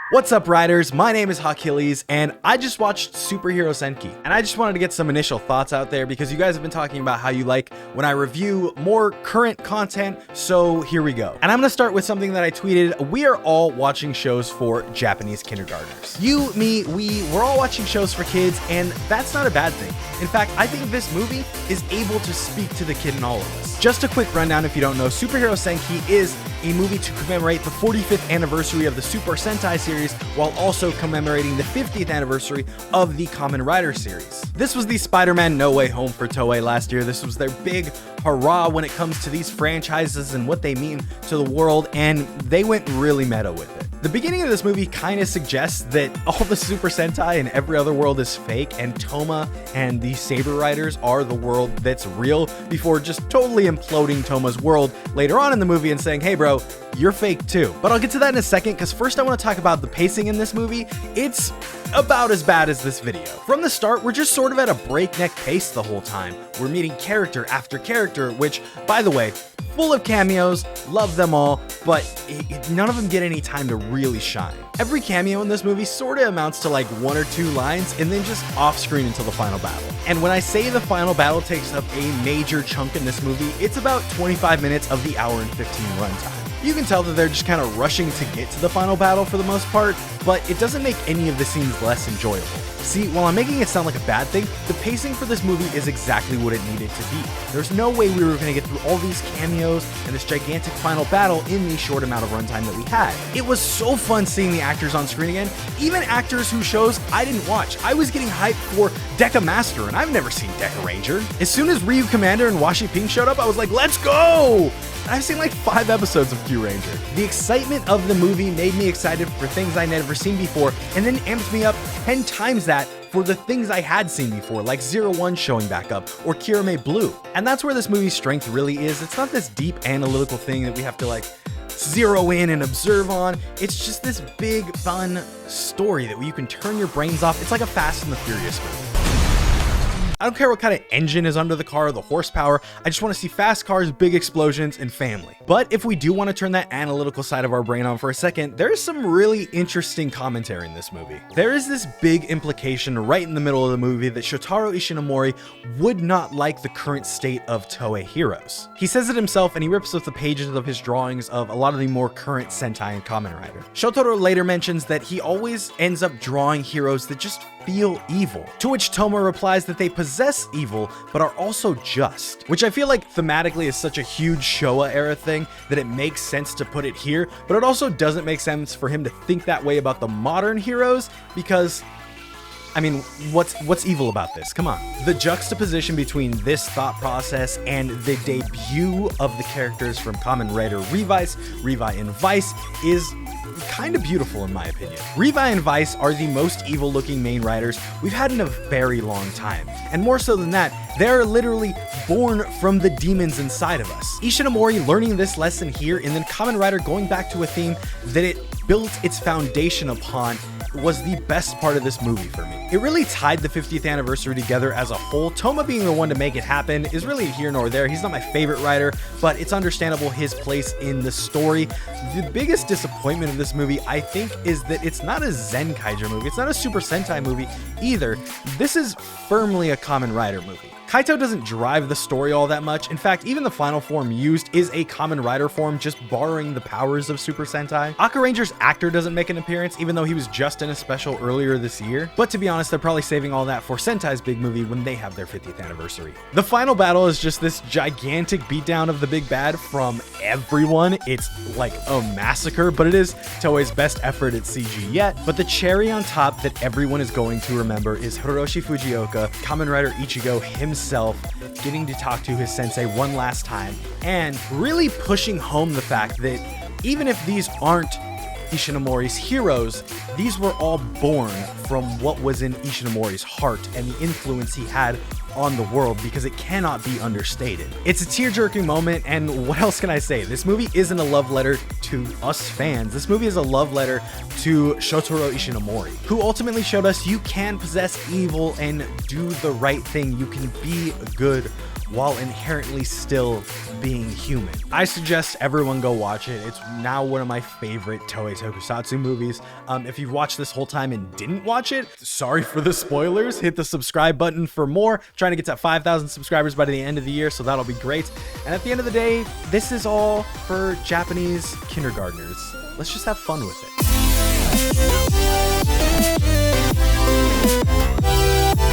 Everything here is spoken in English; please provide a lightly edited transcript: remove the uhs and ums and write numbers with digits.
What's up, riders? My name is Achilles, and I just watched Superhero Senki, and I just wanted to get some initial thoughts out there because you guys have been talking about how you like when I review more current content, so here we go. And I'm gonna start with something that I tweeted. We are all watching shows for Japanese kindergartners. You, me, we're all watching shows for kids, and that's not a bad thing. In fact, I think this movie is able to speak to the kid in all of us. Just a quick rundown if you don't know, Superhero Senki is a movie to commemorate the 45th anniversary of the Super Sentai series, while also commemorating the 50th anniversary of the Kamen Rider series. This was the Spider-Man No Way Home for Toei last year. This was their big hurrah when it comes to these franchises and what they mean to the world, and they went really meta with it. The beginning of this movie kind of suggests that all the Super Sentai and every other world is fake, and Toma and the Saber riders are the world that's real, before just totally imploding Toma's world later on in the movie and saying, hey bro, you're fake too. But I'll get to that in a second, because first I want to talk about the pacing in this movie. It's about as bad as this video. From the start, we're just sort of at a breakneck pace the whole time. We're meeting character after character, which, by the way, full of cameos, love them all, but none of them get any time to really shine. Every cameo in this movie sort of amounts to like 1 or 2 lines and then just off screen until the final battle. And when I say the final battle takes up a major chunk in this movie, it's about 25 minutes of the hour and 15 runtime. You can tell that they're just kind of rushing to get to the final battle for the most part, but it doesn't make any of the scenes less enjoyable. See, while I'm making it sound like a bad thing, the pacing for this movie is exactly what it needed to be. There's no way we were going to get through all these cameos and this gigantic final battle in the short amount of runtime that we had. It was so fun seeing the actors on screen again, even actors whose shows I didn't watch. I was getting hyped for Deca Master, and I've never seen Deca Ranger. As soon as Ryu Commander and Washi Pink showed up, I was like, let's go! I've seen like 5 episodes of Q Ranger. The excitement of the movie made me excited for things I'd never seen before, and then amped me up 10 times that for the things I had seen before, like 01 showing back up, or Kirame Blue. And that's where this movie's strength really is. It's not this deep analytical thing that we have to like zero in and observe on. It's just this big, fun story that you can turn your brains off. It's like a Fast and the Furious movie. I don't care what kind of engine is under the car or the horsepower, I just want to see fast cars, big explosions, and family. But if we do want to turn that analytical side of our brain on for a second, there is some really interesting commentary in this movie. There is this big implication right in the middle of the movie that Shotaro Ishinomori would not like the current state of Toei heroes. He says it himself, and he rips up the pages of his drawings of a lot of the more current Sentai and Kamen Rider. Shotaro later mentions that he always ends up drawing heroes that just feel evil, to which Toma replies that they possess evil but are also just, which I feel like thematically is such a huge Showa era thing that it makes sense to put it here, but it also doesn't make sense for him to think that way about the modern heroes, because I mean, what's evil about this? Come on. The juxtaposition between this thought process and the debut of the characters from Kamen Rider Revi and Vice is kind of beautiful in my opinion. Revi and Vice are the most evil looking main riders we've had in a very long time. And more so than that, they're literally born from the demons inside of us. Ishinomori learning this lesson here, and then Kamen Rider going back to a theme that it built its foundation upon, was the best part of this movie for me. It really tied the 50th anniversary together as a whole. Toma being the one to make it happen is really here nor there. He's not my favorite writer, but it's understandable his place in the story. The biggest disappointment of this movie, I think, is that it's not a Zenkaiger movie. It's not a Super Sentai movie either. This is firmly a Kamen Rider movie. Kaito doesn't drive the story all that much. In fact, even the final form used is a Kamen Rider form, just borrowing the powers of Super Sentai. Akaranger's actor doesn't make an appearance, even though he was just in a special earlier this year. But to be honest, they're probably saving all that for Sentai's big movie when they have their 50th anniversary. The final battle is just this gigantic beatdown of the big bad from everyone. It's like a massacre, but it is Toei's best effort at CG yet. But the cherry on top that everyone is going to remember is Hiroshi Fujioka, Kamen Rider Ichigo himself, getting to talk to his sensei one last time, and really pushing home the fact that even if these aren't Ishinomori's heroes, these were all born from what was in Ishinomori's heart and the influence he had on the world, because it cannot be understated. It's a tear-jerking moment, and what else can I say? This movie isn't a love letter to us fans. This movie is a love letter to Shotaro Ishinomori, who ultimately showed us you can possess evil and do the right thing. You can be good while inherently still being human. I suggest everyone go watch it. It's now one of my favorite Toei Tokusatsu movies. If you've watched this whole time and didn't watch it, sorry for the spoilers. Hit the subscribe button for more. I'm trying to get to 5,000 subscribers by the end of the year, so that'll be great. And at the end of the day, this is all for Japanese kindergartners. Let's just have fun with it.